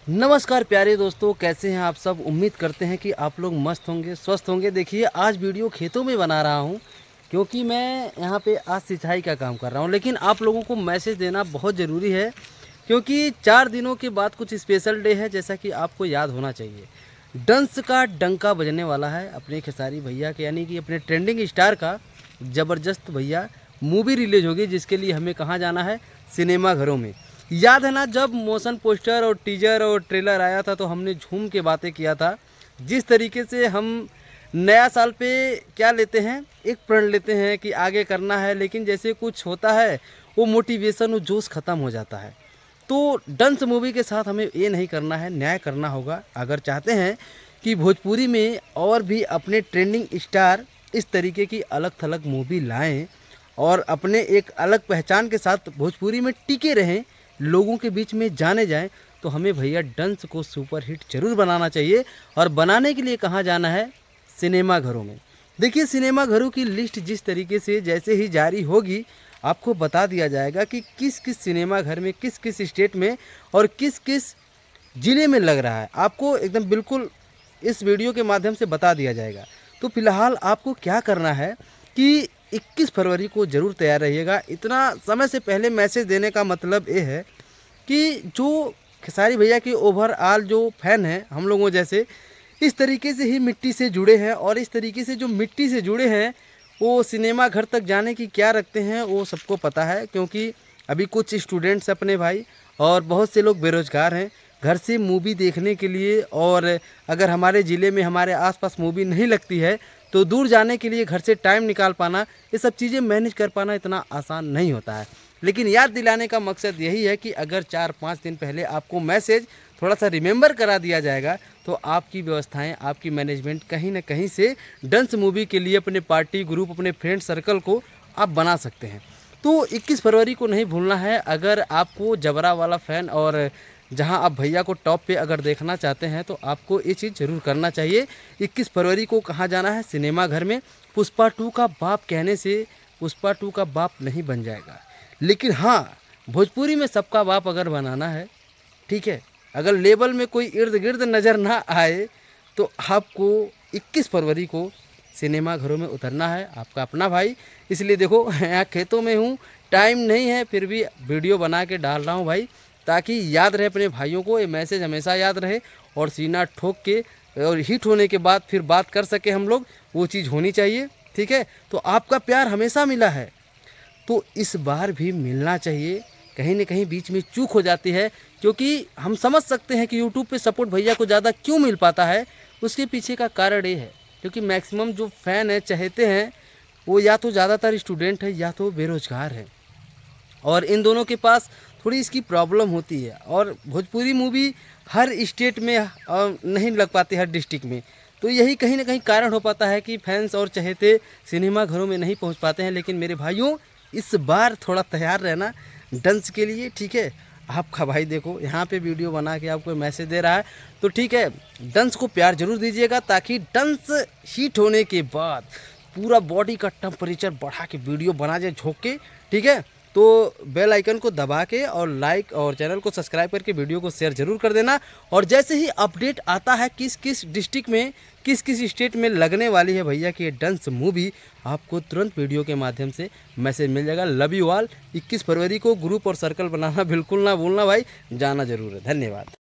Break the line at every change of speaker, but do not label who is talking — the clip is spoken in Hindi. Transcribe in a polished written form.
नमस्कार प्यारे दोस्तों, कैसे हैं आप सब। उम्मीद करते हैं कि आप लोग मस्त होंगे, स्वस्थ होंगे। देखिए, आज वीडियो खेतों में बना रहा हूं क्योंकि मैं यहां पे आज सिंचाई का काम कर रहा हूं, लेकिन आप लोगों को मैसेज देना बहुत ज़रूरी है क्योंकि 4 दिनों के बाद कुछ स्पेशल डे है, जैसा कि आपको याद होना चाहिए। डंस का डंका बजने वाला है अपने खेसारी भैया के, यानी कि अपने ट्रेंडिंग स्टार का ज़बरदस्त भैया मूवी रिलीज होगी, जिसके लिए हमें कहाँ जाना है, सिनेमा घरों में। याद है ना, जब मोशन पोस्टर और टीजर और ट्रेलर आया था तो हमने झूम के बातें किया था। जिस तरीके से हम नया साल पे क्या लेते हैं, एक प्रण लेते हैं कि आगे करना है, लेकिन जैसे कुछ होता है वो मोटिवेशन, वो जोश ख़त्म हो जाता है। तो डंस मूवी के साथ हमें ये नहीं करना है, न्याय करना होगा। अगर चाहते हैं कि भोजपुरी में और भी अपने ट्रेंडिंग स्टार इस तरीके की अलग थलग मूवी लाएं और अपने एक अलग पहचान के साथ भोजपुरी में टिके रहें, लोगों के बीच में जाने जाएं, तो हमें भैया डंस को सुपर हिट जरूर बनाना चाहिए। और बनाने के लिए कहाँ जाना है, सिनेमा घरों में। देखिए, सिनेमा घरों की लिस्ट जिस तरीके से जैसे ही जारी होगी, आपको बता दिया जाएगा कि किस किस सिनेमा घर में, किस किस स्टेट में और किस किस ज़िले में लग रहा है। आपको एकदम बिल्कुल इस वीडियो के माध्यम से बता दिया जाएगा। तो फिलहाल आपको क्या करना है कि 21 फरवरी को ज़रूर तैयार रहिएगा। इतना समय से पहले मैसेज देने का मतलब ये है कि जो खेसारी भैया के ओवरऑल जो फैन हैं, हम लोगों जैसे, इस तरीके से ही मिट्टी से जुड़े हैं, और इस तरीके से जो मिट्टी से जुड़े हैं वो सिनेमा घर तक जाने की क्या रखते हैं वो सबको पता है। क्योंकि अभी कुछ स्टूडेंट्स अपने भाई और बहुत से लोग बेरोज़गार हैं, घर से मूवी देखने के लिए, और अगर हमारे ज़िले में हमारे आसपास मूवी नहीं लगती है तो दूर जाने के लिए घर से टाइम निकाल पाना, ये सब चीज़ें मैनेज कर पाना इतना आसान नहीं होता है। लेकिन याद दिलाने का मकसद यही है कि अगर 4-5 दिन पहले आपको मैसेज थोड़ा सा रिमेंबर करा दिया जाएगा तो आपकी व्यवस्थाएं, आपकी मैनेजमेंट कहीं ना कहीं से डंस मूवी के लिए अपने पार्टी ग्रुप, अपने फ्रेंड सर्कल को आप बना सकते हैं। तो 21 फरवरी को नहीं भूलना है। अगर आपको जबरा वाला फ़ैन और जहां आप भैया को टॉप पे अगर देखना चाहते हैं तो आपको ये चीज़ ज़रूर करना चाहिए। 21 फरवरी को कहाँ जाना है, सिनेमा घर में। पुष्पा 2 का बाप कहने से पुष्पा 2 का बाप नहीं बन जाएगा, लेकिन हाँ, भोजपुरी में सबका बाप अगर बनाना है, ठीक है, अगर लेवल में कोई इर्द गिर्द नज़र ना आए तो आपको 21 फरवरी को सिनेमा घरों में उतरना है। आपका अपना भाई, इसलिए देखो यहाँ खेतों में हूँ, टाइम नहीं है, फिर भी वीडियो बना के डाल रहा हूँ भाई, ताकि याद रहे अपने भाइयों को, ये मैसेज हमेशा याद रहे और सीना ठोक के और हिट होने के बाद फिर बात कर सके हम लोग, वो चीज़ होनी चाहिए। ठीक है, तो आपका प्यार हमेशा मिला है तो इस बार भी मिलना चाहिए। कहीं न कहीं बीच में चूक हो जाती है, क्योंकि हम समझ सकते हैं कि यूट्यूब पे सपोर्ट भैया को ज़्यादा क्यों मिल पाता है। उसके पीछे का कारण ये है क्योंकि मैक्सिमम जो फ़ैन है, चाहते हैं, वो या तो ज़्यादातर स्टूडेंट है या तो बेरोज़गार है, और इन दोनों के पास थोड़ी इसकी प्रॉब्लम होती है। और भोजपुरी मूवी हर स्टेट में नहीं लग पाती, हर डिस्ट्रिक्ट में। तो यही कहीं ना कहीं कारण हो पाता है कि फैंस और चहेते सिनेमा घरों में नहीं पहुंच पाते हैं। लेकिन मेरे भाइयों, इस बार थोड़ा तैयार रहना डंस के लिए, ठीक है। आपका भाई देखो यहाँ पे वीडियो बना के आपको मैसेज दे रहा है, तो ठीक है, डंस को प्यार जरूर दीजिएगा, ताकि डंस हीट होने के बाद पूरा बॉडी का टेम्परेचर बढ़ा के वीडियो बना जाए झोंक के, ठीक है। तो बेल आइकन को दबा के और लाइक और चैनल को सब्सक्राइब करके वीडियो को शेयर जरूर कर देना। और जैसे ही अपडेट आता है किस किस डिस्ट्रिक्ट में, किस किस स्टेट में लगने वाली है भैया की डंस मूवी, आपको तुरंत वीडियो के माध्यम से मैसेज मिल जाएगा। Love you all. 21 फरवरी को ग्रुप और सर्कल बनाना बिल्कुल ना भूलना भाई, जाना जरूर है। धन्यवाद।